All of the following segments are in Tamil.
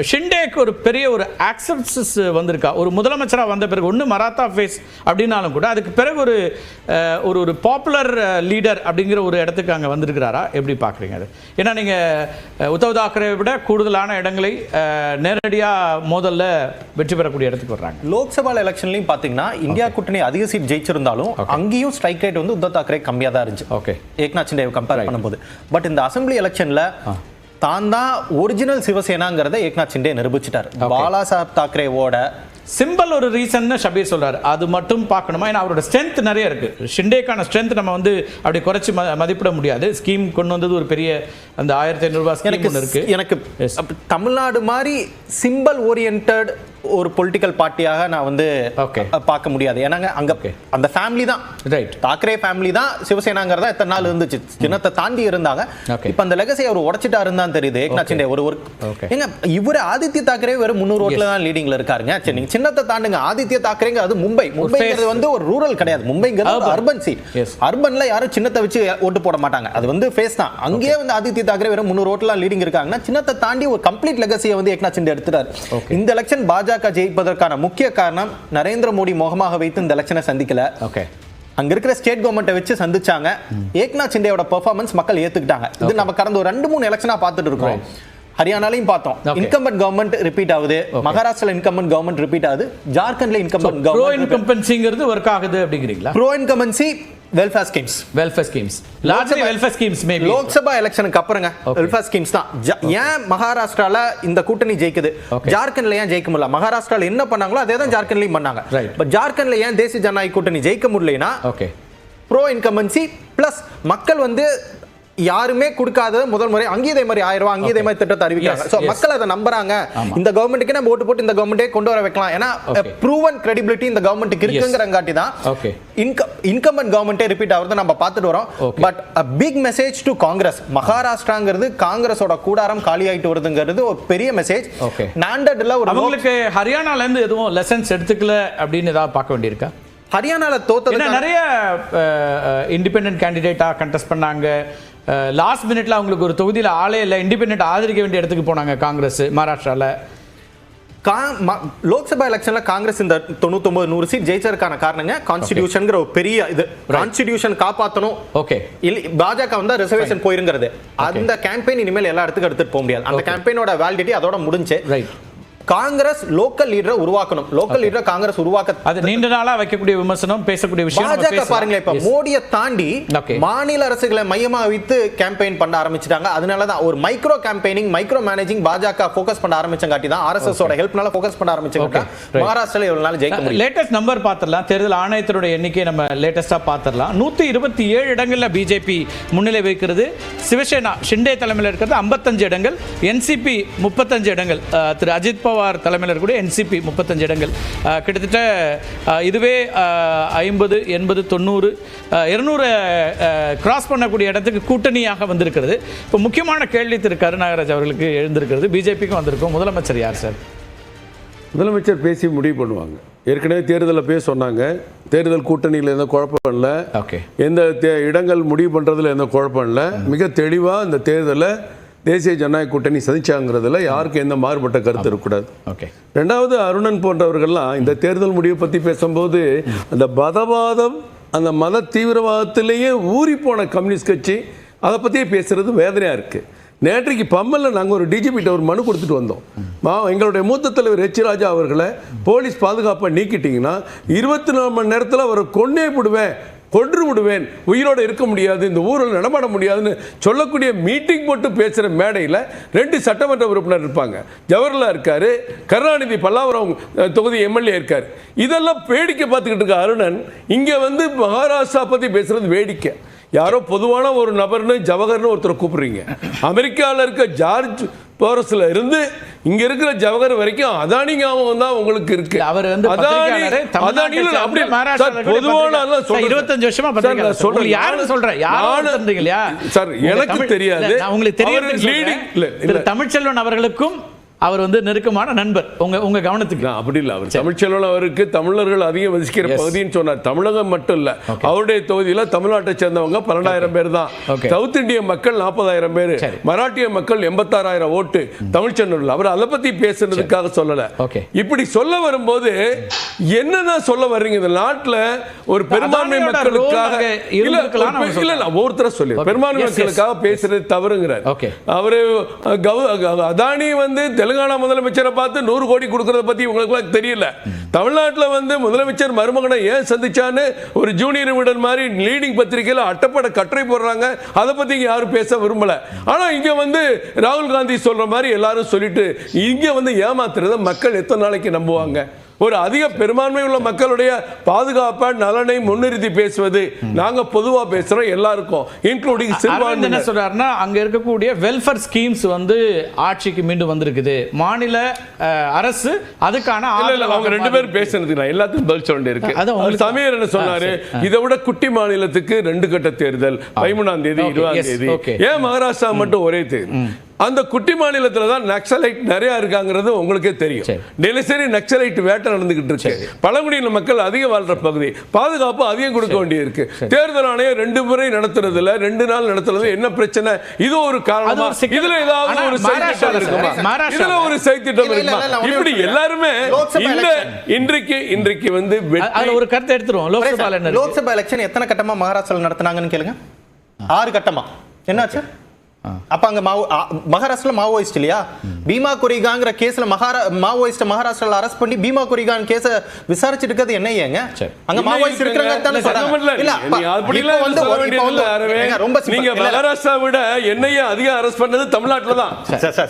ஷிண்டேக்கு ஒரு பெரிய ஒரு ஆக்செப்டன்ஸ் வந்திருக்கா? ஒரு முதலமைச்சராக வந்த பிறகு ஒன்று மராத்தா ஃபேஸ் அப்படின்னாலும் கூட அதுக்கு பிறகு ஒரு ஒரு பாப்புலர் லீடர் அப்படிங்கிற ஒரு இடத்துக்கு அங்கே வந்திருக்கிறாரா? எப்படி பார்க்குறீங்க அது? ஏன்னா நீங்கள் உத்தவ் தாக்கரேவை விட கூடுதலான இடங்களை நேரடியாக மோதலில் வெற்றி பெறக்கூடிய இடத்துக்கு வர்றாங்க. லோக்சபா எலெக்ஷன்லையும் பார்த்தீங்கன்னா இந்தியா கூட்டணி அதிக சீட் ஜெயிச்சிருந்தாலும் அங்கேயும் ஸ்ட்ரைக் ரேட் வந்து உத்தவ் தாக்கரே கம்மியாக தான் இருந்துச்சு. ஓகே, ஏக்நாத் ஷிண்டேவை கம்பேர் பண்ணும்போது. பட் இந்த அசம்பிளி எலெக்ஷனில் தான் தான் ஒரிஜினல் சிவசேனாங்கிறத ஏக்நாத் ஷிண்டே நிரூபிச்சிட்டார். பாலா சாஹேப் தாக்கரேவோட சிம்பிள் ஒரு ரீசன் ஷபீர் சொல்றாரு, அது மட்டும் பார்க்கணுமா? ஏன்னா அவரோட ஸ்ட்ரென்த் நிறைய இருக்கு. ஷிண்டேக்கான ஸ்ட்ரென்த் நம்ம வந்து அப்படி குறைச்சி மதிப்பிட முடியாது. ஸ்கீம் கொண்டு வந்தது ஒரு பெரிய அந்த 1500 ரூபாய் ஸ்கீம் இருக்கு. எனக்கு தமிழ்நாடு மாதிரி சிம்பிள் ஓரியன்டட் ஒரு பொலிட்டிக்கல் பார்ட்டியாக நான் வந்து பார்க்க முடியாது. ஏன்னாங்க அங்க அந்த ஃபேமிலி தான், ரைட், தாக்கரே ஃபேமிலி தான் சிவசேனாங்கிறதா எத்தனை நாள் இருந்துச்சு, சின்னத்தை தாண்டி இருந்தாங்க. இப்ப அந்த லெகசி அவர் உடைச்சிட்டா இருந்தான்னு தெரியுது ஏக்நாத் ஷிண்டே. ஏங்க இவரு ஆதித்ய தாக்கரே வெறும் 300 ஓட்டுல தான் லீடிங்ல இருக்காருங்க. சரி, நீங்க சின்னத்தை தாண்டுங்க. ஆதித்ய தாக்கரேங்க அது மும்பைங்கிறது வந்து ஒரு ரூரல் கிடையாது. மும்பைங்கிறது அர்பன் சீட். அர்பன்ல யாரும் சின்னத்தை வச்சு ஓட்டு போட மாட்டாங்க. அது வந்து ஃபேஸ் தான். அங்கேயே வந்து ஆதித்ய தாக்கரே வெறும் 300 ஓட்டுல லீடிங் இருக்காங்கன்னா சின்னத்தை தாண்டி ஒரு கம்ப்ளீட் லெகசியை வந்து ஏக்நாத் ஷிண்டே எடுத்துட்டாரு. இந்த எலெக்ஷன் பாஜக ஜெயிப்பதற்கான முக்கிய காரணம் நரேந்திர மோடி முகமாக வைத்து இந்த எலெக்ஷனை சந்திக்கல. அங்க இருக்கிற ஸ்டேட் கவர்மெண்ட்டை வச்சு சந்திச்சாங்க. ஏக்நாத் ஷிண்டேயோட பெர்ஃபார்மன்ஸ் மக்கள் ஏத்துக்கிட்டாங்க. இது நம்ம கடந்த ஒரு 2-3 எலெக்ஷனா பார்த்துட்டு இருக்கோம். ஹரியானாலையும் பார்த்தோம், இன்கம்பன்ட் கவர்மெண்ட் ரிப்பீட் ஆகுது. மகாராஷ்டிரால இன்கம்பன்ட் கவர்மெண்ட் ரிப்பீட் ஆகுது. ஜார்க்கண்ட்ல இன்கம்பன்ட் கவர்மெண்ட் ப்ரோ இன்கம்பன்சிங்கிறது வொர்க் ஆகுது அப்படிங்கிறீங்களா? Bro incumbency welfare schemes largely welfare schemes maybe Lok Sabha எலெக்ஷனுக்கு அப்புறங்க வெல்ஃபேர் ஸ்கீம்ஸ் தான். ஏன் மகாராஷ்டிரால இந்த கூட்டணி ஜெயிக்குது, ஜார்க்கண்ட்ல ஏன் ஜெயிக்க முடியல? மகாராஷ்டிரால என்ன பண்ணாங்களோ அதே தான் ஜார்க்கண்ட்லயும் பண்ணாங்க. பட் ஜார்க்கண்ட்ல ஏன் தேசிய ஜனநாயக கூட்டணி ஜெயிக்க முடியலனா ப்ரோ இன்கம்பன்சி பிளஸ் மக்கள் வந்து யாருமே கொடுக்காத முதல் முறை அங்கேயே மாதிரி 1000 ரூபாய் அங்கேயே மாதிரி திட்டத்தை அறிவிக்கிறாங்க. சோ மக்கள் அதை நம்புறாங்க. இந்த கவர்மெண்ட்டுக்கு நம்ம ஓட்டு போட்டு இந்த கவர்மெண்ட்டே கொண்டு வர வைக்கலாம். ஏன்னா ப்ரூவன் கிரெடிபிலிட்டி இந்த கவர்மெண்ட்டுக்கு இருக்குங்கிறங்காட்டி தான் இன்கம்பன்ட் கவர்மெண்ட்டே ரிப்பீட் ஆகுறது நம்ம பார்த்துட்டு வரோம். But a big message to Congress. மகாராஷ்டிராங்கிறது காங்கிரஸோட கூடாரம் காலி ஆயிட்டு வருதுங்கிறது ஒரு பெரிய மெசேஜ். நாண்டட்ல ஒரு அவங்களுக்கு ஹரியானால இருந்து எதுவும் லெசன்ஸ் எடுத்துக்கல அப்படின்னு ஏதாவது பார்க்க வேண்டியிருக்கா? ஹரியானால தோத்தது நிறைய இண்டிபெண்டன்ட் கேண்டிடேட்டா கண்டெஸ்ட் பண்ணாங்க. லாஸ்ட் மினிட்ல அவங்களுக்கு ஒரு தொகுதியில் ஆளே இல்லை, இண்டிபெண்டன்ட் ஆதரிக்க வேண்டிய இடத்துக்கு போனாங்க காங்கிரஸ் மகாராஷ்டிரால. லோக்சபா எலெக்ஷன்ல காங்கிரஸ் இந்த 99-100 சீட் ஜெயிச்சதுக்கான காரணங்க கான்ஸ்டிடியூஷன்ங்கிற ஒரு பெரிய இது. கான்ஸ்டிடியூஷன் காப்பாற்றணும். ஓகே, பாஜக வந்து ரிசர்வேஷன் போயிருங்கிறது. அந்த கேம்பெயின் இனிமேல் எல்லா இடத்துக்கும் எடுத்துட்டு போக முடியாது. அந்த கேம்பெயினோட வேலிடிட்டி அதோட முடிஞ்சு. காங்கிரஸ் லோக்கல் லீடரை உருவாக்கணும். லோக்கல் லீடரை காங்கிரஸ் உருவாக்க அது நீண்ட நாளா வைக்கக்கூடிய விமர்சனம், பேசக்கூடிய விஷயம். பாஜக பாருங்களேன், இப்ப மோடியை தாண்டி மாநில அரசுகளை மையமா வைத்து கேம்பெயின் பண்ண ஆரம்பிச்சிட்டாங்க. அதனாலதான் ஒரு மைக்ரோ கேம்பெயினிங், மைக்ரோ மேனேஜிங் பாஜக ஃபோக்கஸ் பண்ண ஆரம்பிச்சங்காட்டி தான் RSS ஓட ஹெல்ப்னால ஃபோக்கஸ் பண்ண ஆரம்பிச்சாங்க. மகாராஷ்டிரால எவ்வளவு நாள் ஜெயிக்க முடியும்? லேட்டஸ்ட் நம்பர் பாத்திரலாம். தேர்தல் ஆணையத்தோட எண்ணிக்கை நம்ம லேட்டஸ்டா பாத்திரலாம். 127 இடங்கள்ல பிஜேபி முன்னிலை வைக்கிறது. சிவசேனா ஷிண்டே தலைமையில் இருக்கிறது 55 இடங்கள். NCP 35 இடங்கள். திரு அஜித் பவார் தலைமையில் இருக்கக்கூடிய NCP 35 இடங்கள். கிட்டத்தட்ட இதுவே 50, 80, 90, 200 கிராஸ் பண்ணக்கூடிய இடத்துக்கு கூட்டணியாக வந்திருக்கிறது. இப்போ முக்கியமான கேள்வி திரு கருநாகராஜ் அவர்களுக்கு எழுந்திருக்கிறது. பிஜேபிக்கும் வந்திருக்கும். முதலமைச்சர் யார் சார்? முதலமைச்சர் பேசி முடிவு பண்ணுவாங்க. ஏற்கனவே தேர்தலில் பேச சொன்னாங்க. தேர்தல் கூட்டணியில் எந்த குழப்பம் இல்லை, எந்த இடங்கள் முடிவு பண்ணுறதுல எந்த குழப்பம் இல்லை. மிக தெளிவாக இந்த தேர்தலில் தேசிய ஜனநாயக கூட்டணி சதிச்சாங்கிறதுல யாருக்கு எந்த மாறுபட்ட கருத்து இருக்கக்கூடாது. ரெண்டாவது, அருணன் போன்றவர்கள்லாம் இந்த தேர்தல் முடிவை பற்றி பேசும்போது அந்த மதவாதம், அந்த மத தீவிரவாதத்திலேயே ஊறி போன கம்யூனிஸ்ட் கட்சி அதை பற்றியே பேசுறது வேதனையாக இருக்குது. நேற்றைக்கு பம்மலில் நாங்கள் ஒரு டிஜிபிட்ட ஒரு மனு கொடுத்துட்டு வந்தோம். எங்களுடைய மூத்த தலைவர் H. ராஜா அவர்களை போலீஸ் பாதுகாப்பை நீக்கிட்டீங்கன்னா 24 மணி நேரத்தில் அவரை கொன்று விடுவேன், உயிரோடு இருக்க முடியாது, இந்த ஊரில் நடமாட முடியாதுன்னு சொல்லக்கூடிய மீட்டிங் போட்டு பேசுகிற மேடையில் 2 சட்டமன்ற உறுப்பினர் இருப்பாங்க. ஜவஹர்லால் இருக்காரு, கருணாநிதி பல்லாவரம் தொகுதி MLA இருக்கார். இதெல்லாம் வேடிக்கை பார்த்துக்கிட்டு இருக்க அருணன் இங்கே வந்து மகாராஷ்டிரா பற்றி பேசுறது வேடிக்கை. யாரோ பொதுவான ஒரு நபர்னு ஜவஹர்னு ஒருத்தரை கூப்பிடுறீங்க. அமெரிக்காவில் இருக்க ஜார்ஜ் போரஸ்ல இருந்து இங்க இருக்கிற ஜவஹர் வரைக்கும் அதானி ஞாபகம் தான் உங்களுக்கு இருக்கு. அவர் வந்து அதானியில் அப்படியே பொதுவான 25 வருஷமா சொல்றேன். யாருன்னு சொல்றேன், யாரு சார் எனக்கு தெரியாது. உங்களுக்கு தெரியும். தமிழ்ச்செல்வன் அவர்களுக்கும் அவர் வந்து நெருக்கமான நண்பர் உங்க கவனத்துக்கு. அப்படி இல்ல, அவர் தமிழ்ச்செல்வன் அவருக்கு தமிழர்கள் அதிகம் வசிக்கிற பகுதின்னு சொன்னார். தமிழகம் மட்டும் இல்ல, அவருடைய தொகுதியில தமிழ்நாட்டை சேர்ந்தவங்க 12,000 பேர் தான். சவுத் இந்திய மக்கள் 40,000 பேர், மராட்டிய மக்கள் 86,000 ஓட்டு தமிழ்ச்செல்வன். அவர் அதை பத்தி பேசுறதுக்காக சொல்லல. இப்படி சொல்ல வரும்போது என்னதான் சொல்ல வர்றீங்க? இந்த நாட்டுல ஒரு பெரும்பான்மை மக்களுக்காக இல்ல ஒவ்வொருத்தர சொல்லி பெரும்பான்மை மக்களுக்காக பேசுறது தவறுங்கிறார். அவரு அதானி வந்து தெலுங்கானா முதலமைச்சரை பார்த்து 100 கோடி கொடுக்கறத பத்தி உங்களுக்கு தெரியல. தமிழ்நாட்டில் வந்து முதலமைச்சர் மருமகனை ஏன் சந்திச்சான்னு ஒரு ஜூனியர் விடன் மாதிரி லீடிங் பத்திரிகையில் அட்டப்பட கட்டுரை போடுறாங்க. அதை பத்தி யாரும் பேச விரும்பல. ஆனா இங்க வந்து ராகுல் காந்தி சொல்ற மாதிரி எல்லாரும் சொல்லிட்டு இங்க வந்து ஏமாத்துறத மக்கள் எத்தனை நாளைக்கு நம்புவாங்க? ஒரு அதிக பெரும்பான்மை உள்ள மக்களுடைய பாதுகாப்பை நலனை முன்னிறுத்தி பேசுவது. நாங்க பொதுவா பேசுறோம் எல்லாருக்கும், இன்க்ளூடிங் சிறுபான்மை. என்ன சொல்றாருன்னா, அங்க இருக்கக்கூடிய வெல்ஃபேர் ஸ்கீம்ஸ் வந்து ஆட்சிக்கு மீண்டும் வந்திருக்குது, மாநில அரசு அதுக்கான அவங்க 2 பேரும் பேசுறது நான் எல்லாத்துக்கும் பதில் சொல்ல வேண்டியிருக்கு. சமீர் என்ன சொன்னாரு, இதை விட குட்டி மாநிலத்துக்கு 2 கட்ட தேர்தல் 13ஆம் தேதி 20ஆம் தேதி, ஏன் மகாராஷ்டிரா மட்டும் ஒரே தேர்தல்? அந்த குட்டி மாநிலத்தில் தான் நக்சலைட் நிறைய இருக்காங்கிறது உங்களுக்கே தெரியும். தினசரி நக்சலைட் வேட்டை நடந்துகிட்டு இருக்கு. பழங்குடியின மக்கள் அதிக வாழ்ற பகுதி, பாதுகாப்பு அதிகம் கொடுக்க வேண்டியிருக்கு. தேர்தல் ஆணையம் 2 முறை நடத்துறதுல 2 நாள் நடத்துறது என்ன பிரச்சனை? இது ஒரு காரணமா? இதுல ஏதாவது ஒரு சைத்திட்டம் இருக்குமா? இதுல ஒரு சைத்திட்டம் இருக்குமா? இப்படி எல்லாருமே இன்றைக்கு வந்து ஒரு கருத்தை எடுத்துருவோம். லோக்சபா எலெக்ஷன் எத்தனை கட்டமா மகாராஷ்டிரால நடத்துனாங்கன்னு கேளுங்க. 6 கட்டமா. என்னாச்சு? அப்ப அங்க மகாராஷ்டிரா மாவோயிஸ்ட் இல்லையா? பீமா குரிகாங்கிற கேஸ்ல மாவோயிஸ்ட் மகாராஷ்டிரால அரெஸ்ட் பண்ணி பீமா குரிகான் கேஸ விசாரிச்சிட்டு இருக்கிறது என்ன ஏங்க? அங்க மாவோயிஸ்ட் இருக்காங்க தான சொல்றாங்க. இல்ல அப்படிலாம் வந்து ரொம்ப நீங்க மகாராஷ்டிரா விட என்னைய அதிக அரெஸ்ட் பண்ணது தமிழ்நாட்டுல தான்.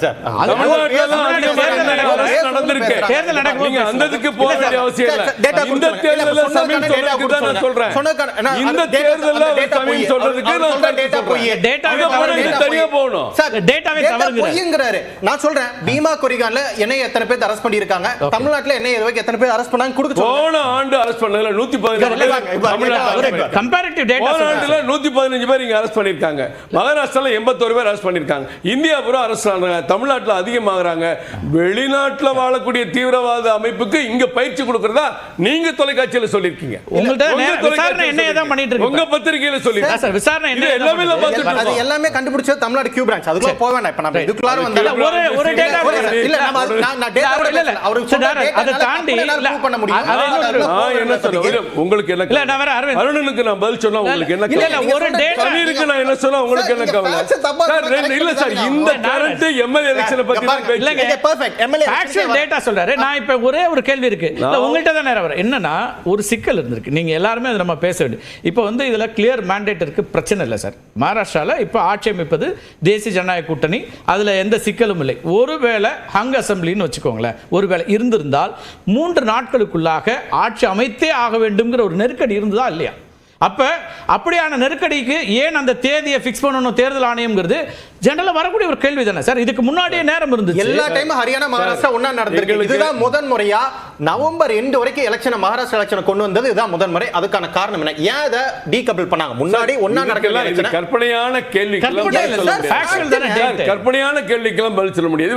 சார் தமிழ்நாட்டுல தான் அதிக நடந்திருக்கு. தேர்தல் நடக்கும். நீங்க அந்ததுக்கு போக வேண்டிய அவசியம் இல்ல. இந்த தேர்தல்ல சமீர் சொல்றதுக்கு தான் நான் சொல்றேன். இந்த தேர்தல்ல சமீர் சொல்றதுக்கு நான் டேட்டா போய் டேட்டாவே தவறு போணும். சார் டேட்டாவே தவறுங்கறாரு. நான் சொல்றேன், பீமா குரிகான்ல என்னைய எத்தனை பேர் அரெஸ்ட் பண்ணி இருக்காங்க, தமிழ்நாட்டுல என்னைய இதுவரைக்கும் எத்தனை பேர் அரெஸ்ட் பண்ணாங்க கொடுக்க சொல்லுங்க. போன ஆண்டு அரெஸ்ட் பண்ணதுல 115 கம்பேரிட்டிவ் டேட்டா. போன ஆண்டுல 115 பேர் இங்க அரெஸ்ட் பண்ணிருக்காங்க. மகாராஷ்டிரால 81 பேர் அரெஸ்ட் பண்ணிருக்காங்க. இந்தியா பூரா அரெஸ்ட் ஆனாங்க. தமிழ்நாட்டுல அதிகமாகறாங்க. வெளிநாட்டுல வாழக்கூடிய தீவிரவாத அமைப்புக்கு இங்க பயிற்சி கொடுக்கறதா நீங்க தொலைக்காட்சியில சொல்லிருக்கீங்க. உங்கள்ட்ட விசாரணை என்னைய தான் பண்ணிட்டு இருக்கீங்க. உங்க பத்திரிகையில சொல்லிருக்கீங்க. சார் விசாரணை என்ன எல்லாமே அது எல்லாமே கண்டுபிடிச்சது தமிழ்நாடு கியூ பிரான்ச். அதுக்குள்ள போக வேண்டாம். இப்ப நம்ம இதுக்குள்ள வந்தால ஒரு டேட்டா இல்ல நான் டேட்டாவோட இல்ல அவருக்கு அத தாண்டி ப்ரூவ் பண்ண முடியும். என்ன சொல்றேன் உங்களுக்கு என்ன? இல்ல நான் வேற அருணனுக்கு நான் பதில் சொன்னா உங்களுக்கு என்ன? இல்ல ஒரு டேட்டா சமீருக்கு நான் என்ன சொன்னா உங்களுக்கு என்ன கவலை? சார் இல்ல சார் இந்த கரண்ட் எம்எல்ஏ எலெக்ஷன் பத்தி தான் இல்லங்க. பெர்ஃபெக்ட் எம்எல்ஏ ஆக்சுவல் டேட்டா சொல்றாரு. நான் இப்ப ஒரே ஒரு கேள்வி இருக்கு. இல்ல உங்கள்ட்ட தான் நேரா வர என்னன்னா ஒரு சிக்கல் இருந்திருக்கு. நீங்க எல்லாரும் அதை நம்ம பேச வேண்டிய. இப்போ வந்து இதுல கிளியர் மேண்டேட் இருக்கு, பிரச்சனை இல்ல சார். மகாராஷ்டிரால இப்ப ஆட்சி அமைப்பது தேசிய ஜனநாயக கூட்டணி, அதுல எந்த சிக்கலும் இல்லை. ஒருவேளை ஹங் அசம்பிளின்னு வச்சுக்கோங்களேன், ஒருவேளை இருந்திருந்தால் 3 நாட்களுக்குள்ளாக ஆட்சி அமைத்தே ஆக வேண்டும்ங்கிற ஒரு நெருக்கடி இருந்ததா இல்லையா? அப்ப அப்படியான நெருக்கடிக்கு ஏன் அந்த தேதியை ஃபிக்ஸ் பண்ணணும் தேர்தல் ஆணையம்ங்கிறது ஜெனரலா வரக்கூடிய ஒரு கேள்வி தானே சார். இதுக்கு முன்னாடியே நேரம் இருந்துச்சு. எல்லா டைமும் ஹரியானா மகாராஷ்டிரா ஒண்ணா நடந்திருக்கு. இதுதான் முதன் முறையா நவம்பர் 2 வரைக்கும் எலெக்ஷன் மகாராஷ்டிரா எலெக்ஷன் கொண்டு வந்தது இதுதான் முதன் முறை. அதுக்கான காரணம் என்ன? ஏன் இத டீகபிள் பண்ணாங்க? முன்னாடி ஒண்ணா நடக்கல. கற்பனையான கேள்விக்கு கற்பனையான கேள்விக்கெல்லாம் பதில் சொல்ல முடியாது.